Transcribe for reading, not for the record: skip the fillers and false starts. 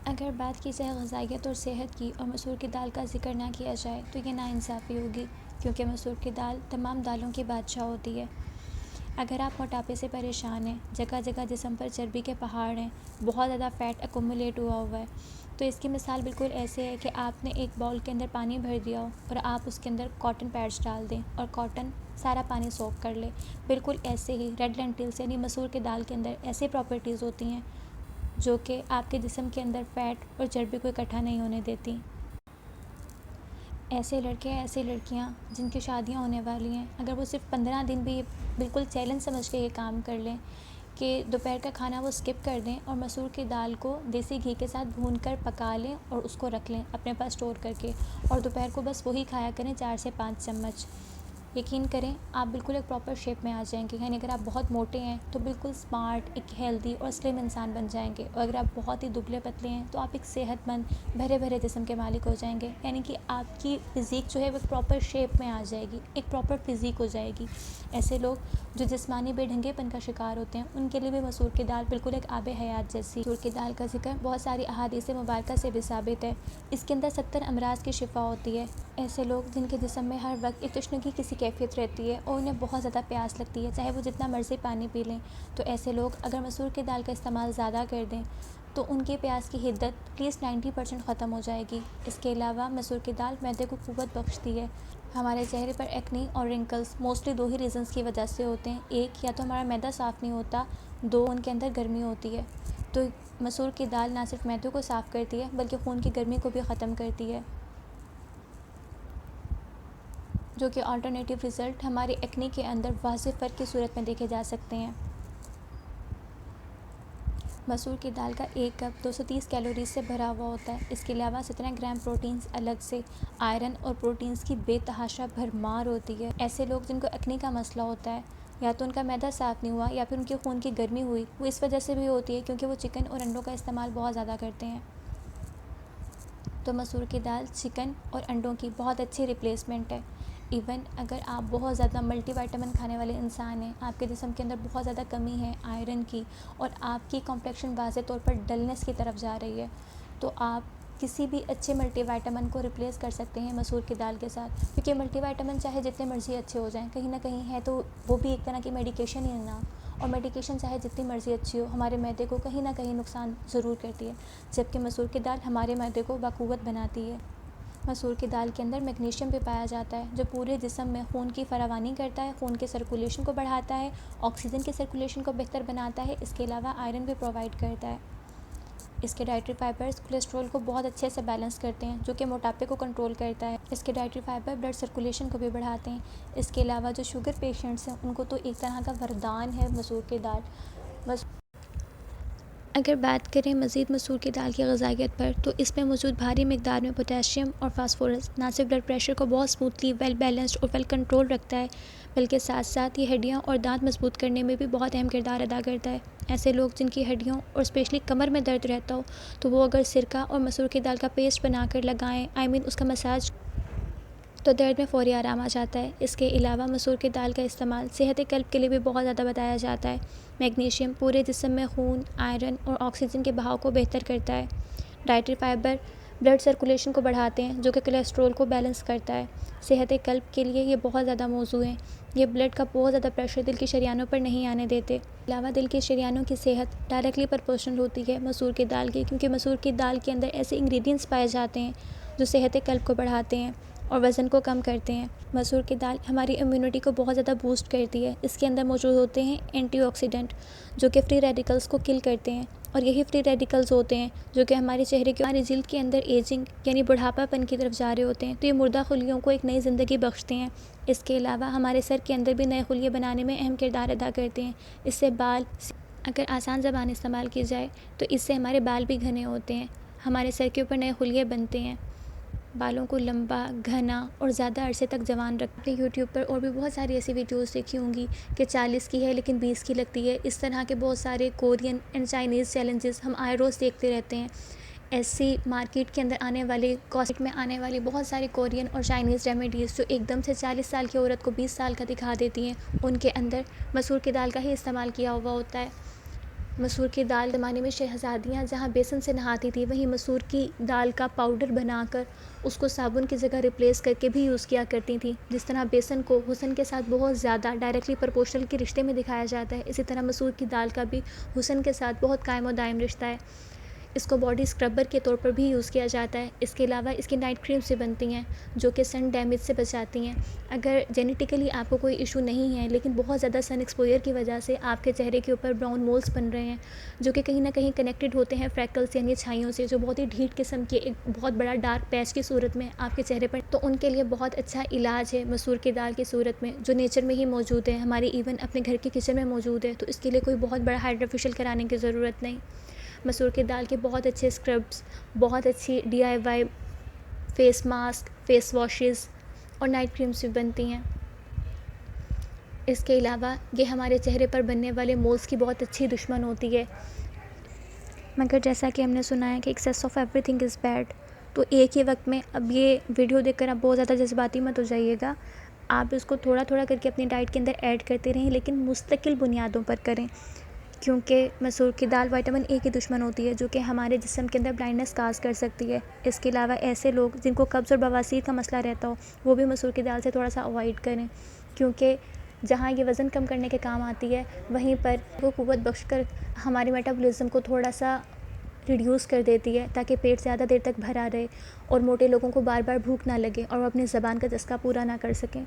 अगर बात की जाए ग़िज़ाइयत और सेहत की और मसूर की दाल का ज़िक्र ना किया जाए तो ये नाइंसाफ़ी होगी, क्योंकि मसूर की दाल तमाम दालों की बादशाह होती है। अगर आप मोटापे से परेशान हैं, जगह जगह जिस्म पर चर्बी के पहाड़ हैं, बहुत ज़्यादा फ़ैट एक्युमुलेट हुआ है, तो इसकी मिसाल बिल्कुल ऐसे है कि आपने एक बाउल के अंदर पानी भर दिया हो और आप उसके अंदर कॉटन पैड्स डाल दें और कॉटन सारा पानी सोख कर ले। बिल्कुल ऐसे ही रेड लेंटिल्स यानी मसूर की दाल के अंदर ऐसी प्रॉपर्टीज़ होती हैं जो कि आपके जिस्म के अंदर फ़ैट और चर्बी को इकट्ठा नहीं होने देती। ऐसे लड़के ऐसी लड़कियां जिनकी शादियां होने वाली हैं, अगर वो सिर्फ 15 दिन भी बिल्कुल चैलेंज समझ के ये काम कर लें कि दोपहर का खाना वो स्किप कर दें और मसूर की दाल को देसी घी के साथ भूनकर पका लें और उसको रख लें अपने पास स्टोर करके, और दोपहर को बस वही खाया करें 4 से 5 चम्मच। यकीन करें आप बिल्कुल एक प्रॉपर शेप में आ जाएंगे। यानी अगर आप बहुत मोटे हैं तो बिल्कुल स्मार्ट, एक हेल्दी और स्लिम इंसान बन जाएंगे, और अगर आप बहुत ही दुबले पतले हैं तो आप एक सेहतमंद भरे भरे जिस्म के मालिक हो जाएंगे। यानी कि आपकी फ़िज़ीक जो है वो एक प्रॉपर शेप में आ जाएगी, एक प्रॉपर फ़िज़ीक हो जाएगी। ऐसे लोग जो जिस्मानी बेढंगेपन का शिकार होते हैं उनके लिए भी मसूर की दाल बिल्कुल एक आब हयात जैसी। मसूर की दाल का जिक्र बहुत सारी अहादीस मुबारक से भी साबित है। इसके अंदर 70 अमराज की शिफा होती है। ऐसे लोग जिनके जिस्म में हर वक्त एक तशनगी किसी कैफियत रहती है और उन्हें बहुत ज़्यादा प्यास लगती है, चाहे वो जितना मर्ज़ी पानी पी लें, तो ऐसे लोग अगर मसूर की दाल का इस्तेमाल ज़्यादा कर दें तो उनके प्यास की हिद्दत प्लीज़ 90% ख़त्म हो जाएगी। इसके अलावा मसूर की दाल मैदे को क़ुव्वत बख्शती है। हमारे चेहरे पर एक्नी और रिंकल्स मोस्टली 2 ही रीज़न्स की वजह से होते हैं। एक, या तो हमारा मैदा साफ़ नहीं होता, 2, उनके अंदर गर्मी होती है। तो मसूर की दाल ना सिर्फ मैदे को साफ़ करती है बल्कि खून की गर्मी को भी ख़त्म करती है, जो कि अल्टरनेटिव रिज़ल्ट हमारे एक्ने के अंदर वाज़ेह फ़र्क की सूरत में देखे जा सकते हैं। मसूर की दाल का 1 कप 230 कैलोरीज से भरा हुआ होता है। इसके अलावा 17 ग्राम प्रोटीन्स अलग से, आयरन और प्रोटीन्स की बेतहाशा भरमार होती है। ऐसे लोग जिनको एक्ने का मसला होता है, या तो उनका मैदा साफ़ नहीं हुआ या फिर उनके खून की गर्मी हुई, वो इस वजह से भी होती है क्योंकि वो चिकन और अंडों का इस्तेमाल बहुत ज़्यादा करते हैं। तो मसूर की दाल चिकन और अंडों की बहुत अच्छी रिप्लेसमेंट है। इवन अगर आप बहुत ज़्यादा मल्टीविटामिन खाने वाले इंसान हैं, आपके जिस्म के अंदर बहुत ज़्यादा कमी है आयरन की और आपकी कॉम्प्लेक्शन वाज़े तौर पर डलनेस की तरफ जा रही है, तो आप किसी भी अच्छे मल्टीविटामिन को रिप्लेस कर सकते हैं मसूर की दाल के साथ। क्योंकि मल्टीविटामिन चाहे जितने मर्ज़ी अच्छे हो जाएं, कहीं ना कहीं है तो वो भी एक तरह की मेडिकेशन ही है ना, और मेडिकेशन चाहे जितनी मर्ज़ी अच्छी हो हमारे मैदे को कहीं ना कहीं नुकसान ज़रूर करती है, जबकि मसूर की दाल हमारे मैदे को बाक़ुव्वत बनाती है। मसूर की दाल के अंदर मैग्नीशियम भी पाया जाता है, जो पूरे जिस्म में खून की फरावानी करता है, खून के सर्कुलेशन को बढ़ाता है, ऑक्सीजन के सर्कुलेशन को बेहतर बनाता है। इसके अलावा आयरन भी प्रोवाइड करता है। इसके डाइटरी फाइबर्स कोलेस्ट्रॉल को बहुत अच्छे से बैलेंस करते हैं, जो कि मोटापे को कंट्रोल करता है। इसके डाइटरी फाइबर ब्लड सर्कुलेशन को भी बढ़ाते हैं। इसके अलावा जो शुगर पेशेंट्स हैं उनको तो एक तरह का वरदान है मसूर की दाल। बस अगर बात करें मज़ीद मसूर की दाल की ग़िज़ाइयत पर, तो इसमें मौजूद भारी मिकदार में पोटेशियम और फास्फोरस ना सिर्फ ब्लड प्रेशर को बहुत स्मूथली वेल बैलेंस्ड और वेल कंट्रोल रखता है, बल्कि साथ साथ ये हड्डियाँ और दांत मजबूत करने में भी बहुत अहम किरदार अदा करता है। ऐसे लोग जिनकी हड्डियों और स्पेशली कमर में दर्द रहता हो, तो वो अगर सिरका और मसूर की दाल का पेस्ट बनाकर लगाएँ, उसका मसाज, तो दर्द में फ़ौरी आराम आ जाता है। इसके अलावा मसूर की दाल का इस्तेमाल सेहत कल्ब के लिए भी बहुत ज़्यादा बताया जाता है। मैग्नीशियम पूरे जिस्म में खून, आयरन और ऑक्सीजन के बहाव को बेहतर करता है। डाइटरी फाइबर ब्लड सर्कुलेशन को बढ़ाते हैं, जो कि कोलेस्ट्रॉल को बैलेंस करता है। सेहत कल्ब के लिए ये बहुत ज़्यादा मौजू हैं। ये ब्लड का बहुत ज़्यादा प्रेशर दिल की शरियानों पर नहीं आने देते। अलावा दिल की शरियानों की सेहत डायरेक्टली प्रोपोर्शनल होती है मसूर की दाल की, क्योंकि मसूर की दाल के अंदर ऐसे इंग्रेडिएंट्स पाए जाते हैं जो सेहत कल्ब को बढ़ाते हैं और वज़न को कम करते हैं। मसूर की दाल हमारी इम्यूनिटी को बहुत ज़्यादा बूस्ट करती है। इसके अंदर मौजूद होते हैं एंटीऑक्सीडेंट, जो कि फ्री रेडिकल्स को किल करते हैं, और यही फ्री रेडिकल्स होते हैं जो कि हमारे चेहरे के, हमारी जिल्द के अंदर एजिंग यानी बुढ़ापापन की तरफ जा रहे होते हैं, तो ये मुर्दा खुलियों को एक नई ज़िंदगी बख्शते हैं। इसके अलावा हमारे सर के अंदर भी नए खुलिये बनाने में अहम किरदार अदा करते हैं। इससे बाल, अगर आसान ज़बान इस्तेमाल की जाए तो इससे हमारे बाल भी घने होते हैं, हमारे सर के ऊपर नए खुलिये बनते हैं, बालों को लंबा, घना और ज़्यादा अरसे तक जवान रखते हैं। यूट्यूब पर और भी बहुत सारी ऐसी वीडियोस देखी होंगी कि 40 की है लेकिन 20 की लगती है। इस तरह के बहुत सारे कोरियन एंड चाइनीज़ चैलेंजेस हम आए रोज़ देखते रहते हैं। ऐसी मार्केट के अंदर आने वाले, कॉस्मेटिक में आने वाली बहुत सारी कोरियन और चाइनीज़ रेमेडीज़ जो एकदम से 40 साल की औरत को 20 साल का दिखा देती हैं, उनके अंदर मसूर की दाल का ही इस्तेमाल किया हुआ होता है। मसूर की दाल ज़माने में शहज़ादियाँ जहाँ बेसन से नहाती थी, वहीं मसूर की दाल का पाउडर बनाकर उसको साबुन की जगह रिप्लेस करके भी यूज़ किया करती थी। जिस तरह बेसन को हुस्न के साथ बहुत ज़्यादा डायरेक्टली प्रोपोर्शनल के रिश्ते में दिखाया जाता है, इसी तरह मसूर की दाल का भी हुस्न के साथ बहुत कायम और दायम रिश्ता है। इसको बॉडी स्क्रबर के तौर पर भी यूज़ किया जाता है। इसके अलावा इसकी नाइट क्रीम से बनती हैं, जो कि सन डैमेज से बचाती हैं। अगर जेनेटिकली आपको कोई इशू नहीं है, लेकिन बहुत ज़्यादा सन एक्सपोजर की वजह से आपके चेहरे के ऊपर ब्राउन मोल्स बन रहे हैं, जो कि कहीं न कहीं कनेक्टेड होते हैं फ्रैकल्स यानी छाइयों से, जो बहुत ही ढीठ किस्म के एक बहुत बड़ा डार्क पैच की सूरत में आपके चेहरे पर, तो उनके लिए बहुत अच्छा इलाज है मसूर की दाल की सूरत में, जो नेचर में ही मौजूद है, हमारी इवन अपने घर के किचन में मौजूद है। तो इसके लिए कोई बहुत बड़ा हाइड्रा फेशियल कराने की ज़रूरत नहीं। मसूर की दाल के बहुत अच्छे स्क्रब्स, बहुत अच्छी DIY face mask, face washes और नाइट क्रीम्स भी बनती हैं। इसके अलावा ये हमारे चेहरे पर बनने वाले मोल्स की बहुत अच्छी दुश्मन होती है। मगर जैसा कि हमने सुना है कि excess of everything is bad, तो एक ही वक्त में अब ये वीडियो देखकर आप बहुत ज़्यादा जज्बाती मत हो जाइएगा। आप इसको थोड़ा थोड़ा करके अपनी डाइट के अंदर ऐड करते रहें, लेकिन मुस्तकिल बुनियादों पर करें, क्योंकि मसूर की दाल विटामिन ए की दुश्मन होती है, जो कि हमारे जिस्म के अंदर ब्लाइंडनेस काज कर सकती है। इसके अलावा ऐसे लोग जिनको कब्ज़ और बवासीर का मसला रहता हो, वो भी मसूर की दाल से थोड़ा सा अवॉइड करें, क्योंकि जहाँ ये वज़न कम करने के काम आती है, वहीं पर वो क़ुव्वत बख्श कर हमारे मेटाबॉलिज्म को थोड़ा सा रिड्यूस कर देती है, ताकि पेट ज़्यादा देर तक भरा रहे और मोटे लोगों को बार बार भूख ना लगे और वो अपनी ज़बान का चस्का पूरा ना कर सकें।